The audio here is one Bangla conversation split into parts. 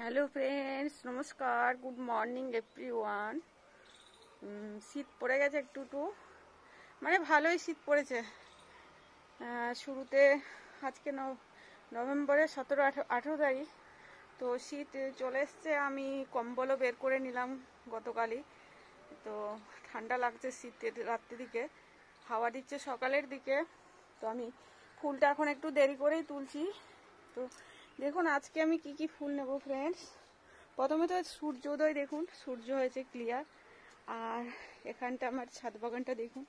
হ্যালো ফ্রেন্ডস, নমস্কার, গুড মর্নিং এভরিওয়ান। শীত পড়ে গেছে একটু মানে ভালোই শীত পড়েছে। শুরুতে আজকে নভেম্বরের 17-18 তারিখ, তো শীত চলে এসছে। আমি কম্বলও বের করে নিলাম গতকালই। তো ঠান্ডা লাগছে শীতের রাত্রি দিকে, হাওয়া দিচ্ছে সকালের দিকে। তো আমি ফুলটা এখন একটু দেরি করেই তুলছি। তো দেখুন আজকে আমি কি কি ফুল নেব ফ্রেন্ডস। প্রথমে তো সূর্যোদয়, দেখুন সূর্য হয়েছে ক্লিয়ার। আর এখানটা আমার ছাদ বাগানটা দেখুন,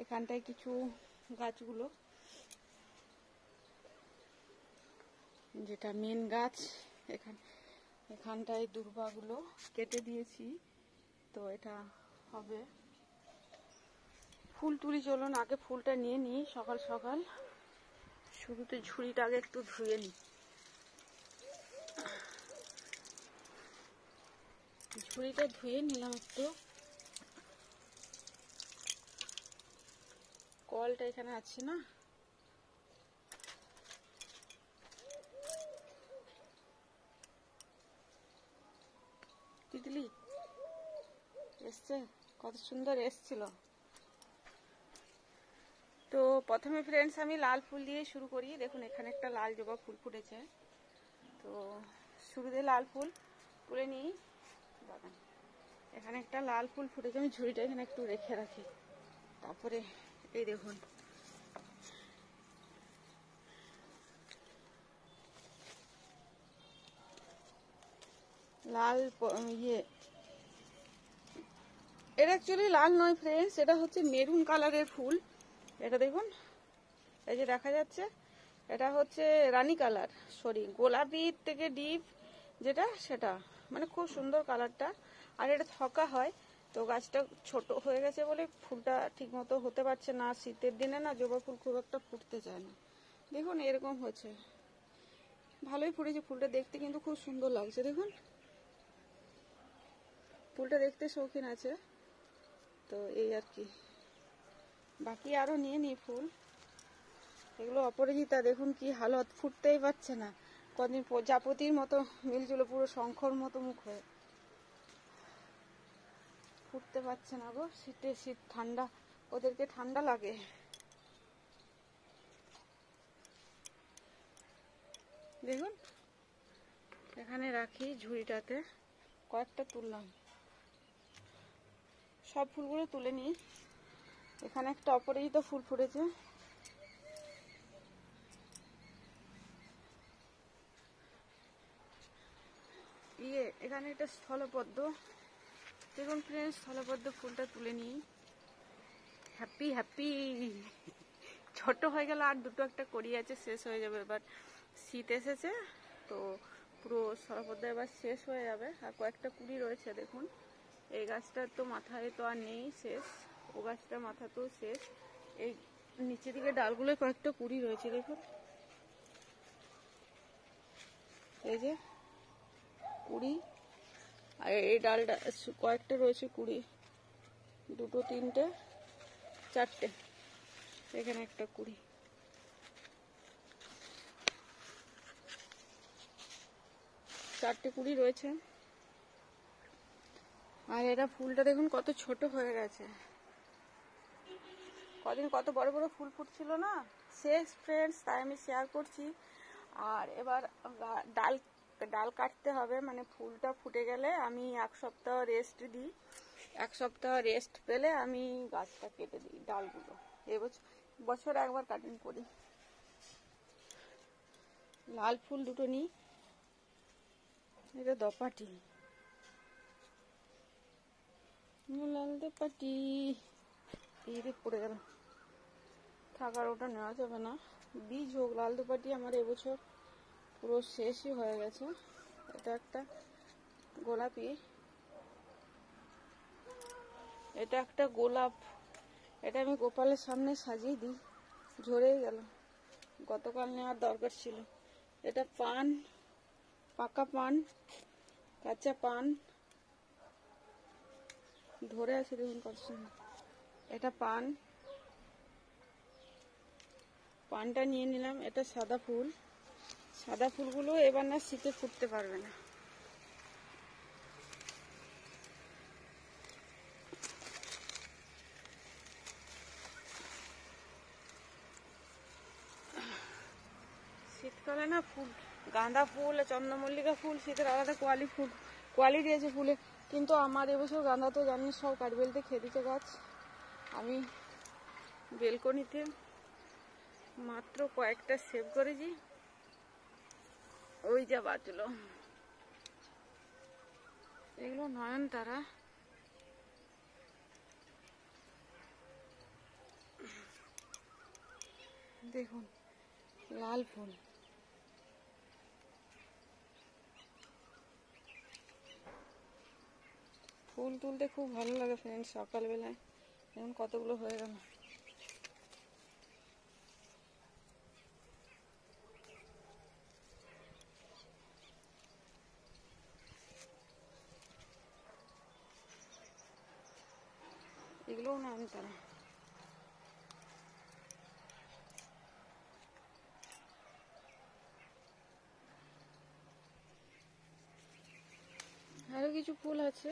এখানটায় কিছু গাছগুলো, যেটা মেন গাছ, এখানটায় দূর্বাগুলো কেটে দিয়েছি। তো এটা হবে ফুল তুলি। চলুন আগে ফুলটা নিয়ে নিই সকাল সকাল। শুরুতে ঝুড়িটা আগে একটু ধুয়ে নিই। ঝুড়িটা ধুয়ে নিলাম একটু। কলটা এখানে আছে না, তিতলি এসছে, কত সুন্দর এসছিল। তো প্রথমে ফ্রেন্ডস আমি লাল ফুল দিয়ে শুরু করি। দেখুন এখানে একটা লাল জবা ফুল ফুটেছে। তো শুরুতে লাল ফুল তুলে নিই। এখানে একটা লাল ফুল ফুটেছে, আমি ঝুড়িটা এখানে একটু রেখে রাখি। তারপরে এই দেখুন লাল এটা অ্যাকচুয়ালি লাল নয় ফ্রেন্ডস, এটা হচ্ছে মেরুন কালারের ফুল। এটা দেখুন, এই যে দেখা যাচ্ছে, এটা হচ্ছে রানী কালার, সরি গোলাপির থেকে ডিপ যেটা, সেটা মানে খুব সুন্দর কালারটা। আর এটা থকা হয়। তো গাছটা ছোট হয়ে গেছে বলে ফুলটা ঠিক মতো হতে পারছে না। শীতের দিনে না জবা ফুল খুব একটা ফুটতে চায় না। দেখুন এরকম হয়েছে, ভালোই ফুটেছে ফুলটা, দেখতে কিন্তু খুব সুন্দর লাগছে। দেখুন ফুলটা দেখতে শৌখিন আছে। তো এই আর কি, বাকি আরো নিয়ে নিই ফুল। এগুলো অপরাজিতা, দেখুন কি হালত, ফুটতেই পারছে না। কদিন প্রজাপতির মতো মিলছিল, পুরো শঙ্খর মতো মুখ হয়ে, ফুটতে পারছে না গো। শীতে শীত, ঠান্ডা, ওদেরকে ঠান্ডা লাগে। দেখুন এখানে রাখি ঝুড়িটাতে, কয়েকটা তুললাম, সব ফুলগুলো তুলে নিই। এখানে একটা অপরাজিতা ফুল ফুটেছে। এখানে একটা স্থলপদ্ম, দেখুন ফ্রেন্ডস স্থলপদ্ম ফুলটা তুলে নিই। হ্যাপি হ্যাপি, ছোট হয়ে গেল, আর দুটো একটা কড়ি আছে, শেষ হয়ে যাবে। এবার শীত এসেছে তো পুরো স্থলপদ্ম এবার শেষ হয়ে যাবে। আর কয়েকটা কুড়ি রয়েছে। দেখুন এই গাছটার তো মাথায় তো আর নেই, শেষ। ও গাছটার মাথা তো শেষ। এই নিচের দিকে ডালগুলোয় কয়েকটা কুড়ি রয়েছে, দেখুন এই যে কুড়ি। আর এই ডালটা কয়েকটা রয়েছে কুড়ি, দুটো, তিনটে, চারটে, এখানে একটা কুড়ি। চারটে কুড়ি রয়েছে। আর এটা ফুলটা দেখুন কত ছোট হয়ে গেছে। কদিন কত বড় বড় ফুল ফুটছিল না, শেষ ফ্রেন্ডস, তাই আমি শেয়ার করছি। আর এবার ডাল কাটতে হবে, মানে ফুলটা ফুটে গেলে আমি 1 সপ্তাহ রেস্ট দিই। 1 সপ্তাহ রেস্ট পেলে আমি গাছটা কেটে দিই, ডালগুলো। বছর একবার কাটিং করি। লাল ফুল দুটো নিই, এটা দপাটি, লাল দপাটি, এই পড়ে গেল, থাকার ওটা নেওয়া যাবে না। বীজ হোক, লাল দোপাটি আমার এবছর পুরো শেষই হয়ে গেছে। এটা একটা গোলাপি, এটা একটা গোলাপ, এটা আমি গোপালের সামনে সাজিয়ে দিই, ঝরেই গেল, গতকাল নেওয়ার দরকার ছিল। এটা পান, পাকা পান, কাঁচা পান ধরে আছে, দেখুন কত সুন্দর। এটা পানটা নিয়ে নিলাম। এটা সাদা ফুল, সাদা ফুলগুলো এবার না শীতে ফুটতে পারবে না, শীতকালে না ফুল, গাঁদা ফুল, চন্দ্রমল্লিকা ফুল, শীতের আলাদা কোয়ালিটি আছে ফুলে। কিন্তু আমার এবছর গাঁদা তো জানিস সব কাঠবেলতে খেয়ে দিচ্ছে গাছ। আমি বেলকনিতে মাত্র কয়েকটা সেভ করেছি, ওই যা বাঁচলো। এগুলো নয়নতারা। দেখুন লাল ফুল, ফুল তুলতে খুব ভালো লাগে ফ্রেন্ডস সকালবেলায়। এখন কতগুলো হয়ে গেল। এগুলোও নয়নতারা। আরো কিছু ফুল আছে,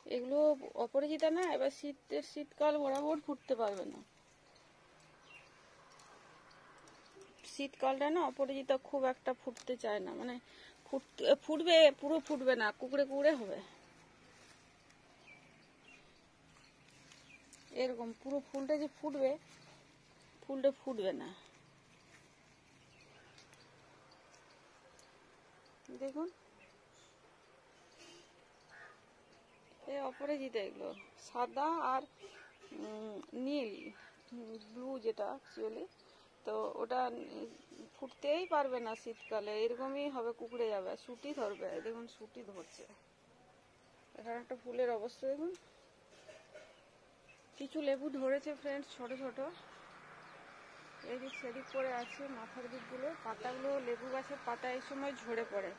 এগুলো অপরাজিতা না, এবার শীতকাল বরাবর ফুটতে পারবে না। শীতকালটা না অপরাজিতা খুব একটা ফুটতে চায় না, মানে ফুটবে পুরো ফুটবে না, কুকড়ে কুকড়ে হবে এরকম। পুরো ফুলটা যে ফুটবে, ফুলটা ফুটবে না। দেখুন এই অপরাজিতা, এগুলো সাদা আর নীল, ব্লু যেটা অ্যাকচুয়ালি, তো ওটা ফুটতেই পারবে না শীতকালে, এরকমই হবে, কুকড়ে যাবে, সুটি ধরবে। দেখুন সুটি ধরছে। এখানে একটা ফুলের অবস্থা দেখুন। কিছু লেবু ধরেছে ফ্রেন্ডস, ছোট ছোট, এদিক সেদিক করে আছে মাথার দিকগুলো। পাতাগুলো, লেবু গাছের পাতা এই সময় ঝরে পড়ে,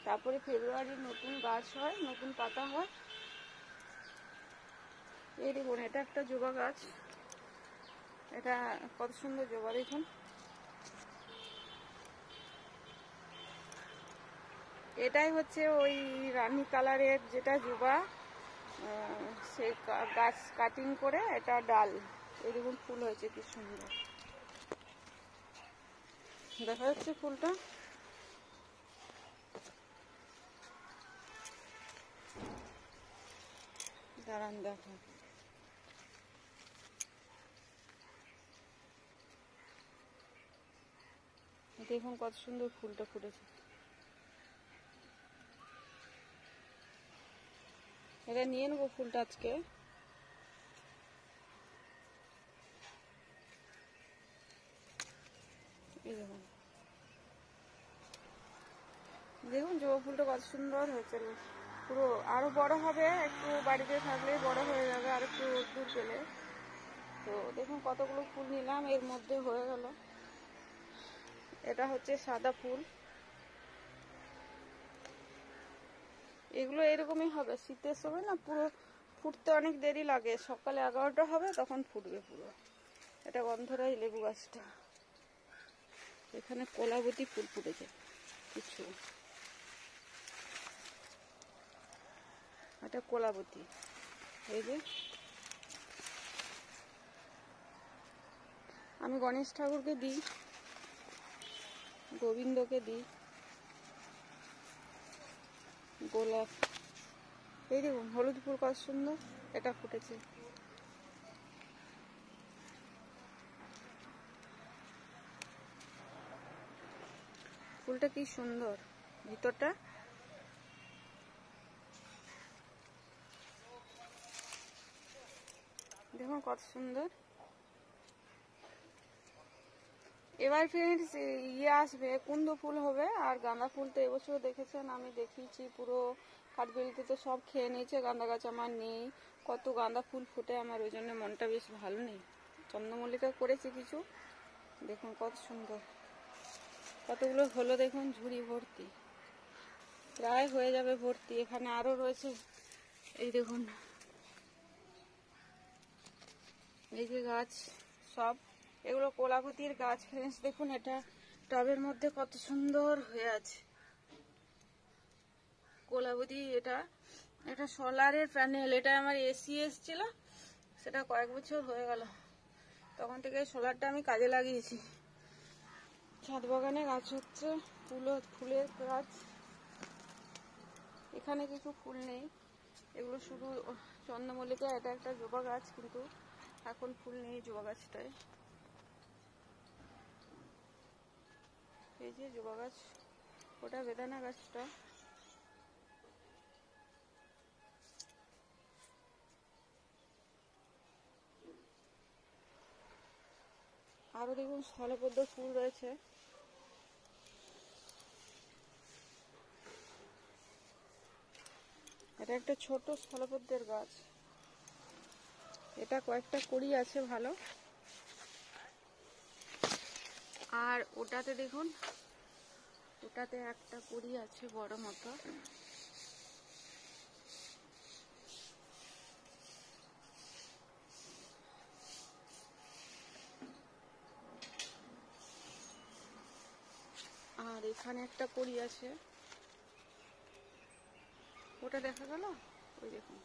তারপরে ফেব্রুয়ারি নতুন গাছ হয়, নতুন পাতা হয়। এই দেখুন এটা একটা জবা গাছ, এটা কত সুন্দর জবা দেখুন। এটাই হচ্ছে ওই রানী কালারের যেটা জবা, সে গাছ কাটিং করে এটা ডাল। এই দেখুন ফুল হয়েছে কি সুন্দর দেখা যাচ্ছে ফুলটা। দাঁড়ান দেখো, দেখুন কত সুন্দর ফুলটা ফুটেছে। এটা নিয়ে নেবো ফুলটা আজকে। এই দেখুন, দেখুন জবা ফুলটা কত সুন্দর হয়েছে, পুরো আরো বড় হবে, একটু বাড়িতে থাকলে বড় হয়ে যাবে আর একটু দূর পেলে। তো দেখুন কতগুলো ফুল নিলাম, এর মধ্যে হয়ে গেল। এটা হচ্ছে সাদা ফুল, এগুলো এরকমই হবে শীতের সময় না, পুরো ফুটতে অনেক দেরি লাগে, সকালে 11টা হবে তখন ফুটবে পুরো। এটা গন্ধরাজ লেবু গাছটা। এখানে কলাবতী ফুল ফুটেছে কিছু, এটা কলাবতী। এই যে আমি গণেশ ঠাকুরকে দিই, গোবিন্দকে দিই গোলাপ। এই দেখুন হলুদ ফুল কত সুন্দর, এটা ফুটেছে। ফুলটা কি সুন্দর ভিতরটা। দেখুন কত সুন্দর। এবার ফ্রেন্ডস আসবে, কুন্দ ফুল হবে, আর গাঁদা ফুল তো এবছর দেখেছেন আমি দেখিয়েছি, পুরো কাঠবেলিতে তো সব খেয়ে নিয়েছে, গাঁদা গাছ আমার নেই। কত গাঁদা ফুল ফুটে আমার, ওই জন্য মনটা বেশ ভালো নেই। চন্দ্রমল্লিকা করেছি কিছু, দেখুন কত সুন্দর, কতগুলো হলো দেখুন, ঝুড়ি ভর্তি, প্রায় হয়ে যাবে ভর্তি। এখানে আরো রয়েছে, এই দেখুন এই যে গাছ সব, এগুলো কলাবতীর গাছ ফ্রেন্ডস। দেখুন এটা টবের মধ্যে কত সুন্দর হয়ে আছে কলাবতী। এটা সোলারের প্যানেল, এটা আমার এসি এসছিল, সেটা কয়েক বছর হয়ে গেল, তখন থেকে সোলারটা আমি কাজে লাগিয়েছি। ছাদ বাগানে গাছ হচ্ছে, ফুলের গাছ। এখানে কিছু ফুল নেই, এগুলো শুধু চন্দ্রমল্লিকা। এটা একটা জবা গাছ, কিন্তু এখন ফুল নেই জবা গাছটায়। এই যে জবা গাছ, ওটা বেদানা গাছটা। আরো দেখুন স্থলপদ্ম ফুল রয়েছে। এটা একটা ছোট স্থলপদ্মের গাছ। এটা কয়েকটা কুড়ি আছে ভালো। আর ওটাতে দেখুন, ওটাতে একটা কুড়ি আছে বড় মতো। আর এখানে একটা কুড়ি আছে, ওটা দেখা গেল, ওই দেখুন।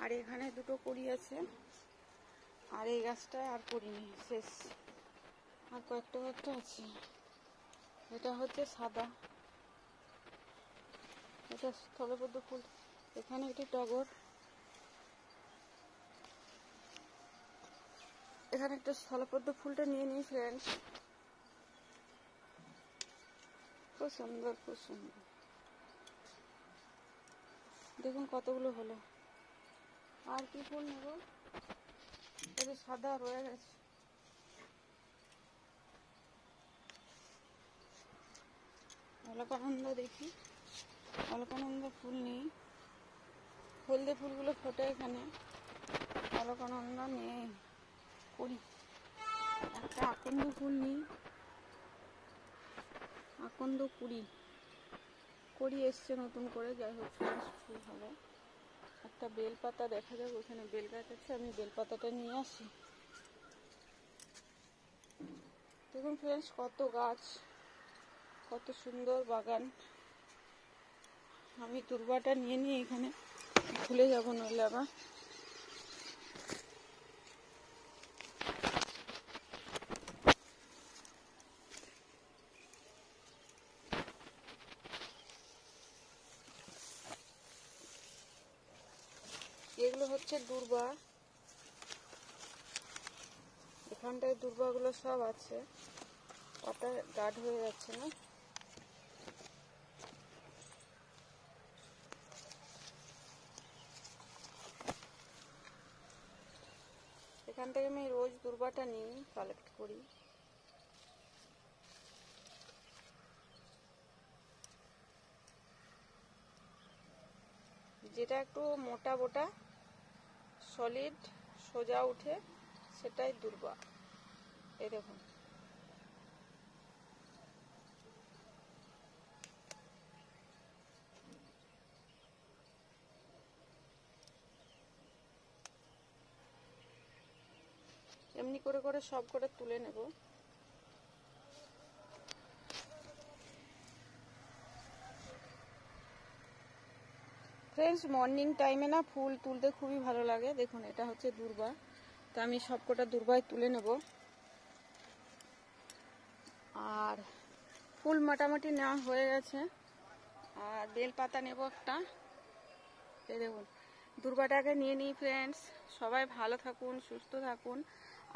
আর এখানে দুটো কুড়ি আছে। আর এই গাছটায় আর কুড়ি নেই, শেষ। আর কয়েকটা আছে। এটা হচ্ছে সাদা, এটা স্থলপদ্ম ফুল। এখানে একটি টগর, এখানে একটা স্থলপদ্ম ফুলটা নিয়ে নিই ফ্রেন্ডস। খুব সুন্দর, খুব সুন্দর। দেখুন কতগুলো হলো। আর কি ফুল নেব? এটা সাদা রয়ে গেছে। অলকানন্দা দেখি, অলকানন্দা ফুল নেই। হলদে ফুলগুলো ফোটে এখানে, অলকানন্দা নেই। কুড়ি, একটা আকন্দ ফুল নেই, আকন্দ কুড়ি এসছে নতুন করে। যাই হোক, ফুল হবে। একটা বেলপাতা দেখা যাবে, ওখানে বেল গাছ আছে, আমি বেলপাতাটা নিয়ে আসি। দেখুন ফ্রেন্ডস কত গাছ, কত সুন্দর বাগান। আমি তুরবাটা নিয়ে নিই, এখানে ভুলে যাবো নইলে আবার। এগুলো হচ্ছে দূর্বা, এখানটায় দূর্বাগুলো সব আছে। পাতা গাঢ় হয়ে যাচ্ছে না? এখান থেকে আমি রোজ দূর্বাটা নিই, কালেক্ট করি। যেটা একটু মোটা বোটা, সলিড, সোজা উঠে, সেটাই দূর্বা। এই দেখুন, এমনি করে করে সব করে তুলে নেব। ফ্রেন্ডস মর্নিং টাইমে না ফুল তুলতে খুবই ভালো লাগে। দেখুন এটা হচ্ছে দূর্বা, তো আমি সব কটা দূর্বায় তুলে নেব। আর ফুল মোটামুটি নেওয়া হয়ে গেছে। আর বেলপাতা নেব একটা। এই দেখুন, দূর্বাটাকে নিয়ে নিই ফ্রেন্ডস। সবাই ভালো থাকুন, সুস্থ থাকুন।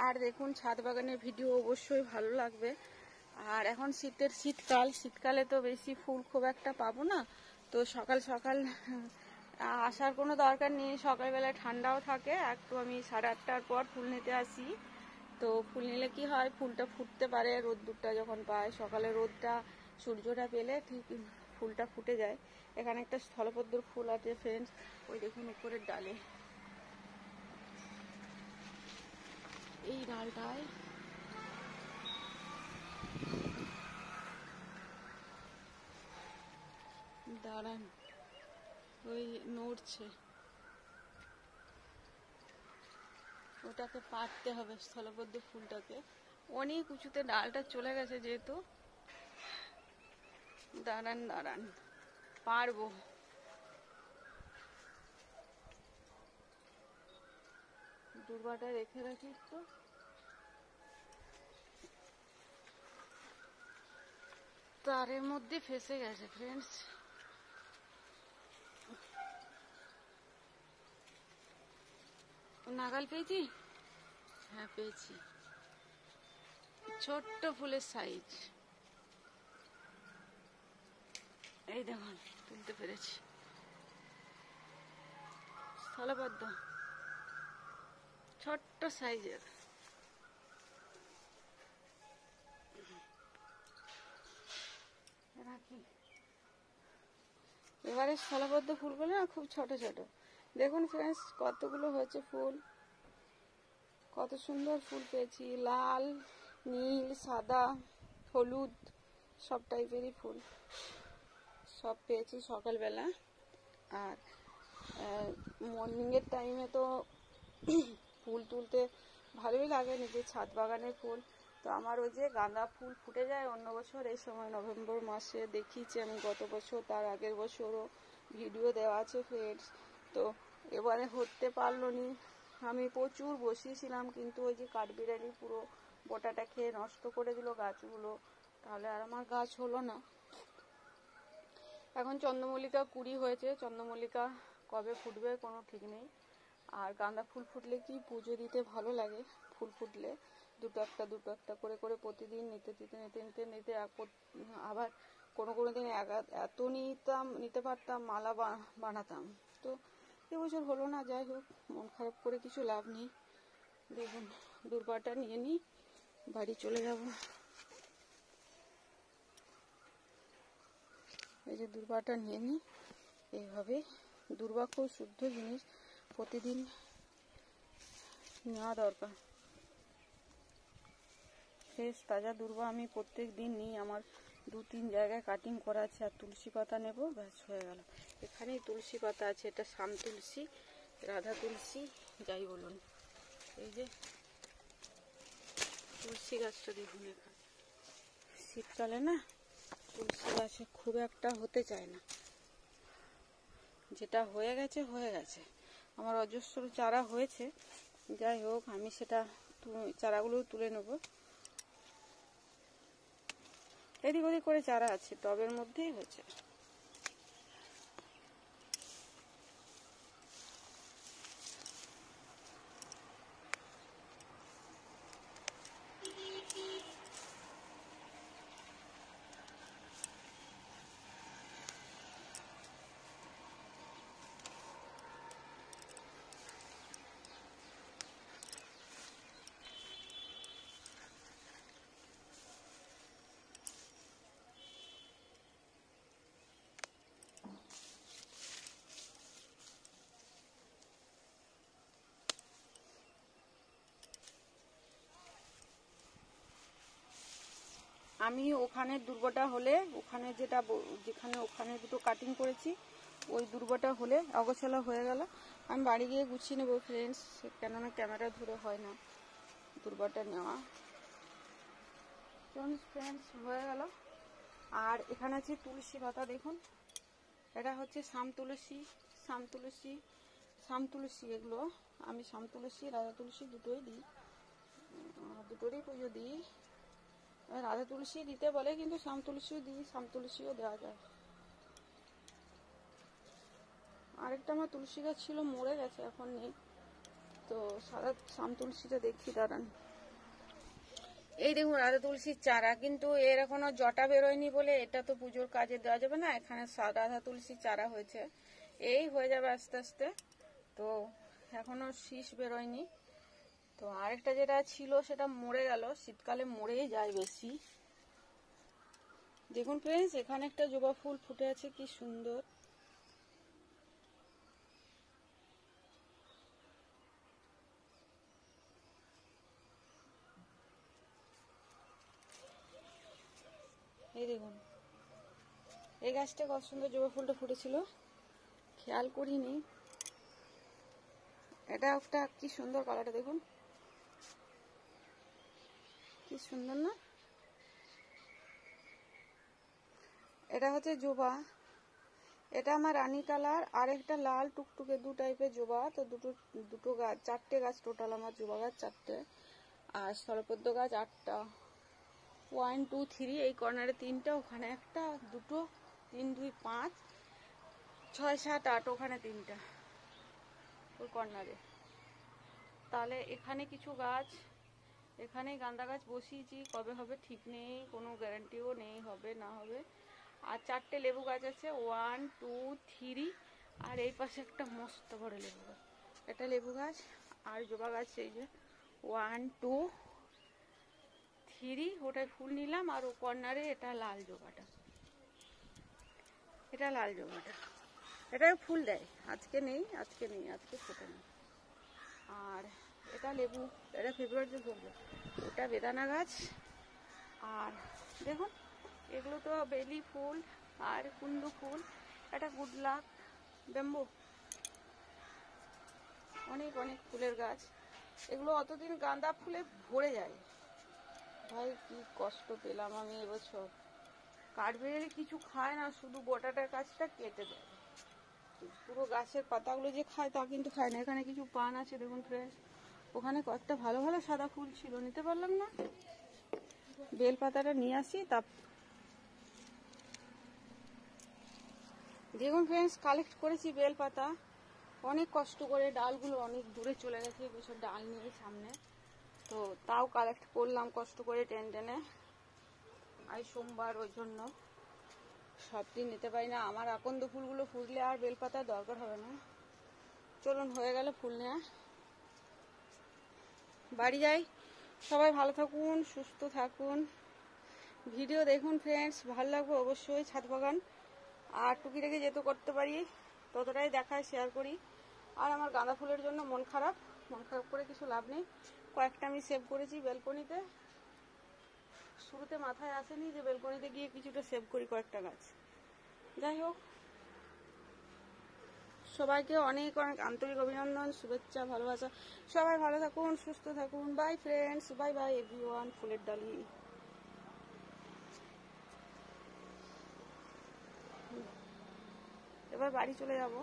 আর দেখুন ছাদ বাগানের ভিডিও অবশ্যই ভালো লাগবে। আর এখন শীতকালে তো বেশি ফুল খুব একটা পাবো না। তো সকাল সকাল আসার কোনো দরকার নেই, সকালবেলা ঠান্ডাও থাকে। একটু আমি 8:30টার পর ফুল নিতে আসি। তো ফুল নিলে কি হয়, ফুলটা ফুটতে পারে রোদ্দুরটা যখন পায়। সকালে রোদটা, সূর্যটা পেলে ঠিক ফুলটা ফুটে যায়। এখানে একটা স্থলপদ্মর ফুল আছে ফ্রেন্ডস, ওই দেখুন উপরের ডালে, এই ডালটায়। দাঁড়ান, ওই নড়ছে, ওটাকে পাততে হবে স্থলপদ্ম ফুলটাকে। অনেক উঁচুতে ডালটা চলে গেছে যেহেতু। দাঁড়ান, পারবো। দূর্বাটা রেখে রাখি একটু। তারের মধ্যে ফেসে গেছে ফ্রেন্ডস। নাগাল পেয়েছি, হ্যাঁ পেয়েছি। ছোট্ট ফুলের সাইজ, এই দেখুন তুলতে পেরেছি। স্থলপদ্ম ছোট্ট সাইজের। এবারে স্থলপদ্ম ফুলগুলো না খুব ছোট ছোট। দেখুন ফ্রেন্ডস কতগুলো হয়েছে ফুল, কত সুন্দর ফুল পেয়েছি। লাল, নীল, সাদা, হলুদ সব টাইপেরই ফুল সব পেয়েছি সকালবেলা। আর মর্নিংয়ের টাইমে তো ফুল তুলতে ভালোই লাগে, নিজের ছাদ বাগানের ফুল। তো আমার ওই যে গাঁদা ফুল ফুটে যায় অন্য বছর এই সময় নভেম্বর মাসে, দেখিয়েছি আমি গত বছর, তার আগের বছরও ভিডিও দেওয়া আছে ফ্রেন্ডস। তো এবারে হতে পারলো নি, আমি প্রচুর বসিয়েছিলাম কিন্তু ওই যে কাঠবিড়ালি পুরো গোটাটা খেয়ে নষ্ট করে দিল গাছগুলো, তাহলে আর আমার গাছ হলো না। এখন চন্দ্রমল্লিকা কুড়ি হয়েছে, চন্দ্রমল্লিকা কবে ফুটবে কোনো ঠিক নেই। আর গাঁদা ফুল ফুটলে কি পুজো দিতে ভালো লাগে, ফুল ফুটলে দুটো একটা করে করে প্রতিদিন নিতে আবার কোনো দিন এত নিতে পারতাম, মালা বানাতাম। তো এবছর হলো না, যাই হোক মন খারাপ করে কিছু লাভ নেই। দেখুন দুর্বাটা নিয়ে নিই, বাড়ি চলে যাব। এই যে দুর্বাটা নিয়ে নিই, এইভাবে দুর্বা খুব শুদ্ধ জিনিস, প্রতিদিন নেওয়া দরকার। ফ্রেশ তাজা দুর্বা আমি প্রত্যেক দিন নিই, আমার 2-3 জায়গায় কাটিং করা আছে। আর তুলসী পাতা নেব, ব্যাস হয়ে গেল। এখানেই তুলসী পাতা আছে, এটা শাম তুলসী, রাধা তুলসী যাই বলুন। এই যে তুলসী গাছটা দেখুন, এখানে শীতকালে না তুলসী গাছে খুব একটা হতে চায় না, যেটা হয়ে গেছে। আমার অজস্র চারা হয়েছে, যাই হোক আমি সেটা চারাগুলো তুলে নেব। এদিক ওদিক করে চারা আছে, টবের মধ্যেই হয়েছে। আমি ওখানে দুর্বাটা হলে, ওখানে দুটো কাটিং করেছি, ওই দুর্বাটা হলে অগোছালা হয়ে গেল, আমি বাড়ি গিয়ে গুছিয়ে নেবো ফ্রেন্ডস, কেননা ক্যামেরা ধরে হয় না দুর্বাটা নেওয়া। ফ্রেন্ডস হয়ে গেল। আর এখানে আছে তুলসী পাতা, দেখুন এটা হচ্ছে শাম তুলসী। এগুলো আমি শাম তুলসী, রাধা তুলসী দুটোই দিই, দুটোরই পুজো দিই। রাধা তুলসী দিতে বলে কিন্তু শাম তুলসীও দিই, শাম তুলসীও দেওয়া যায়। আরেকটা আমার তুলসী গাছ ছিল, মরে গেছে, এখন নেই। তো সাদা শাম তুলসীটা দেখি, দাঁড়ান। এই দেখুন রাধা তুলসীর চারা, কিন্তু এর এখনো জটা বেরোয়নি বলে এটা তো পুজোর কাজে দেওয়া যাবে না। এখানে রাধা তুলসীর চারা হয়েছে, এই হয়ে যাবে আস্তে আস্তে, তো এখনো শীষ বেরোয়নি। তো আরেকটা যেটা ছিল সেটা মরে গেল, শীতকালে মরেই যায় বেশি। দেখুন ফ্রেন্ডস এখানে একটা জবা ফুল ফুটে আছে, কি সুন্দর। এই দেখুন এই গাছটা কত সুন্দর জবা ফুলটা ফুটেছিল, খেয়াল করিনি। এটা একটা কি সুন্দর কালারটা, দেখুন কি সুন্দর না। এটা হচ্ছে জবা, এটা আমার রানী কালার, আর একটা লাল টুকটুকে, দু টাইপের জবা। তো দুটো গাছ, 4টে গাছ টোটাল আমার, জবা গাছ 4টে, আর স্থলপদ্ম গাছ 8টা। 1 2 3 এই কর্নারে 3টা, ওখানে একটা, দুটো, 3 2 5 6 7 8, ওখানে 3টা ওই কর্নারে। তাহলে এখানে কিছু গাছ, এখানে গাঁদা গাছ বসিয়েছি, কবে হবে ঠিক নেই, কোনো গ্যারান্টিও নেই হবে না হবে। আর 4টে লেবু গাছ আছে, 1 2 3, আর এই পাশে একটা মস্ত বড় লেবু গাছ, এটা লেবু গাছ। আর জবা গাছ এই যে 1 2 3, ওটাই ফুল নিলাম। আর ও কর্নারে এটা লাল জবাটা, এটা লাল জবাটা, এটাও ফুল দেয়, আজকে নেই, আজকে ফোটে না। আর এটা লেবু, এটা ফেব্রুয়ারিতে ফুটবে, ওটা বেদানা গাছ। আর দেখুন এগুলো তো বেলি ফুল আর কুন্দ ফুল, এটা গুড লাক, ব্যাম্বো, অনেক অনেক ফুলের গাছ। এগুলো অতদিন গাঁদা ফুলে ভরে যায়। ভাই কি কষ্ট পেলাম আমি এবছর, কাঠবেড়ালি কিছু খায় না, শুধু গোটাটার গাছটা কেটে দেয়, পুরো গাছের পাতাগুলো যে খায় তা কিন্তু খায় না। এখানে কিছু পান আছে দেখুন ফ্রেন্ডস, ওখানে কয়েকটা ভালো ভালো সাদা ফুল ছিল, নিতে পারলাম না। বেল পাতাটা নিয়ে আসি। দেখুন ফ্রেন্ডস, কালেক্ট করেছি বেল পাতা, অনেক কষ্ট করে, ডালগুলো অনেক দূরে চলে গেছে এবছর ডাল নিয়ে সামনে, তো তাও কালেক্ট করলাম কষ্ট করে টেনে। আজ সোমবার, ওই জন্য সব দিন নিতে পারি না। আমার আকন্দ ফুলগুলো ফুটলে আর বেলপাতার দরকার হবে না। চলুন, হয়ে গেল ফুল নেওয়া, বাড়ি যাই। সবাই ভালো থাকুন, সুস্থ থাকুন, ভিডিও দেখুন ফ্রেন্ডস, ভালো লাগবে অবশ্যই। ছাদ বাগান আর টুকিটাকি যেতে করতে পারি ততটাই দেখায়, শেয়ার করি। আর আমার গাঁদা ফুলের জন্য মন খারাপ করে কিছু লাভ নেই। কয়েকটা আমি সেভ করেছি বেলকনিতে, শুরুতে মাথায় আসেনি যে বেলকনিতে গিয়ে কিছুটা সেভ করি কয়েকটা গাছ। যাই হোক, সবাইকে অনেক অনেক আন্তরিক অভিনন্দন, শুভেচ্ছা, ভালোবাসা। সবাই ভালো থাকুন, সুস্থ থাকুন। By friends, bye bye everyone. ফুলের ডালি, এবার বাড়ি চলে যাব।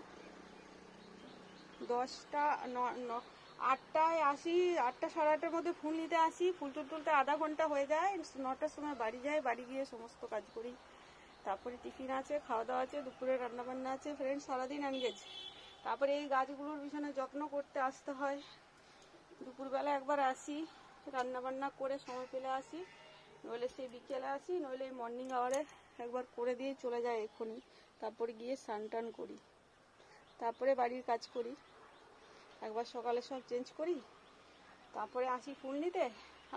8টায় আসি, 8টা সাড়ে 8টার মধ্যে ফুল নিতে আসি, ফুল তুলতে আধা ঘন্টা হয়ে যায়। 9টার সময় বাড়ি যাই, বাড়ি গিয়ে সমস্ত কাজ করি, তারপরে টিফিন আছে, খাওয়া দাওয়া আছে, দুপুরে রান্নাবান্না আছে। ফ্রেন্ডস সারাদিন এনগেজ। তারপরে এই গাছগুলোর পিছনে যত্ন করতে আসতে হয়। দুপুরবেলা একবার আসি, রান্নাবান্না করে সময় পেলে আসি, নইলে সেই বিকেলে আসি, নইলে এই মর্নিং আওয়ারে একবার করে দিয়ে চলে যায় এক্ষুনি। তারপরে গিয়ে স্নান টান করি, তারপরে বাড়ির কাজ করি, একবার সকালে সব চেঞ্জ করি, তারপরে আসি ফুল নিতে।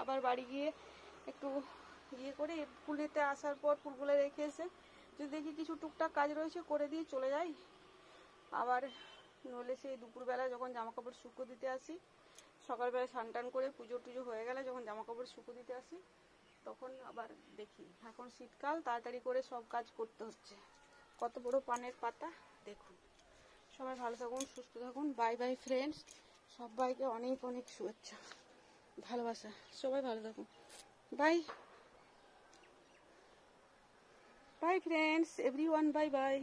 আবার বাড়ি গিয়ে একটু করি, ফুল নিতে আসার পর ফুলগুলো রেখে এসে যদি দেখি কিছু টুকটাক কাজ রয়েছে করে দিয়ে চলে যাই। আবার নইলে সেই দুপুরবেলা যখন জামাকাপড় শুকো দিতে আসি, সকালবেলা স্নান টান করে পুজো টুজো হয়ে গেলে যখন জামাকাপড় শুকো দিতে আসি, তখন আবার দেখি। এখন শীতকাল, তাড়াতাড়ি করে সব কাজ করতে হচ্ছে। কত বড় পানের পাতা দেখুন। সবাই ভালো থাকুন, সুস্থ থাকুন। বাই বাই ফ্রেন্ডস, সবাইকে অনেক অনেক শুভেচ্ছা, ভালোবাসা। সবাই ভালো থাকুন, bye bye friends, everyone, bye bye.